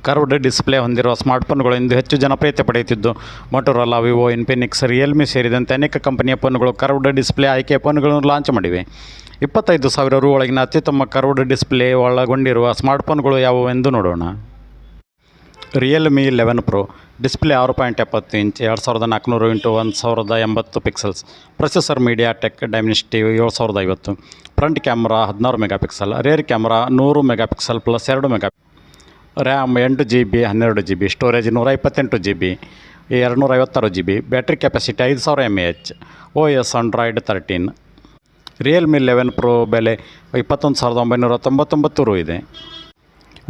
Curved display ಹೊಂದಿರುವ ಸ್ಮಾರ್ಟ್ಫೋನ್ಗಳು ಇಂದು ಹೆಚ್ಚು ಜನಪ್ರಿಯತೆ ಪಡೆಯುತ್ತಿದ್ದು, ಮೊಟೊರೊಲಾ, ವಿವೋ, ಇನ್ಫಿನಿಕ್ಸ್, ರಿಯಲ್ಮಿ ಸೇರಿದಂತೆ ಅನೇಕ ಕಂಪನಿಯ ಫೋನ್ಗಳು ಕರ್ವ್ಡ್ ಡಿಸ್ಪ್ಲೇ ಆಯ್ಕೆಯ ಫೋನ್ಗಳನ್ನು ಲಾಂಚ್ ಮಾಡಿವೆ. 25,000 ರು ಒಳಗಿನ ಅತ್ಯುತ್ತಮ ಕರ್ವ್ಡ್ ಡಿಸ್ಪ್ಲೇ ಒಳಗೊಂಡಿರುವ ಸ್ಮಾರ್ಟ್ಫೋನ್ಗಳು ಯಾವುವು ಎಂದು ನೋಡೋಣ. Realme 11 pro. Display 6.70 inch, 2400x1080 pixels. Processor MediaTek Dimensity 7050. Front camera 16 megapixel. Rare camera 100 megapixel plus 2 megapixel. RAM 8 GB 12 GB. Storage 128 GB 256 GB. Battery capacity 5000 mAh. OS Android 13. Realme 11 pro ಬೆಲೆ 21,999 ರು ಇದೆ.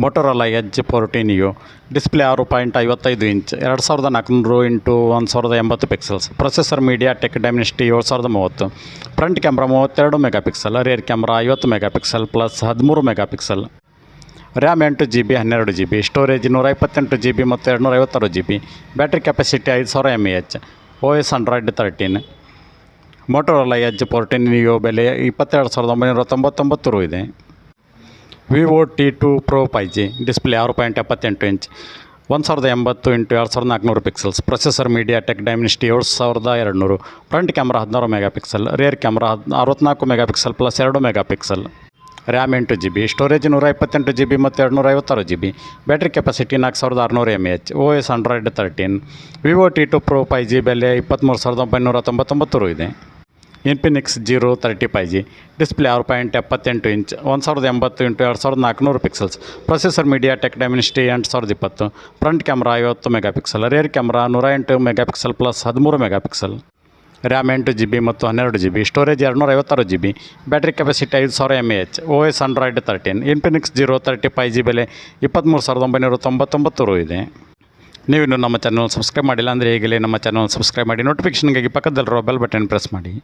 Motorola edge 14 Neo. Display 6.55 inch, 2400x1080 pixels. Processor MediaTek Dimensity 7030. Front camera 32 megapixel. Rare camera 50 megapixel plus 13 megapixel. RAM 8 GB 12 GB. Storage 128 GB ಮತ್ತು 256 GB. Battery capacity 5000 mAh. OS Android 13. Motorola edge 14 Neo ಬೆಲೆ 22,999 ರು ಇದೆ. Vivo T2 Pro 5G. Display 6.78 inch, 1080x2400 pixels. Processor MediaTek Dimensity 7200. Front camera 16 megapixel. Rare camera 64 megapixel plus 2 megapixel. RAM 8 GB. Storage 128 GB ಮತ್ತು 256 GB. Battery capacity 4600 mAh. OS Android 13. Vivo T2 Pro 5G ಬೆಲೆ 23,999 ರು ಇದೆ. Infinix Giro 30 5G. Display 6.78 inch, 1080x2400 pixels. Processor MediaTek Dimensity 8020. Front camera 50 megapixel. Rare camera 108 megapixel plus 13 megapixel. RAM 8 GB ಮತ್ತು 12 GB. Storage 256 GB. Battery capacity 5000 mAh. OS Android 13. Infinix Giro 30 5G ಬೆಲೆ 23,999 ರು ಇದೆ. ನೀವಿನ್ನು ನಮ್ಮ channel subscribe ಮಾಡಿಲ್ಲ ಅಂದರೆ ಈಗಲೇ ನಮ್ಮ ಚಾನಲ್ ಸಬ್ಸ್ಕ್ರೈಬ್ ಮಾಡಿ. ನೋಟಿಫಿಕೇಷನ್ಗಾಗಿ ಪಕ್ಕದಲ್ಲಿರೋ ಬೆಲ್ ಬಟನ್ ಪ್ರೆಸ್ ಮಾಡಿ.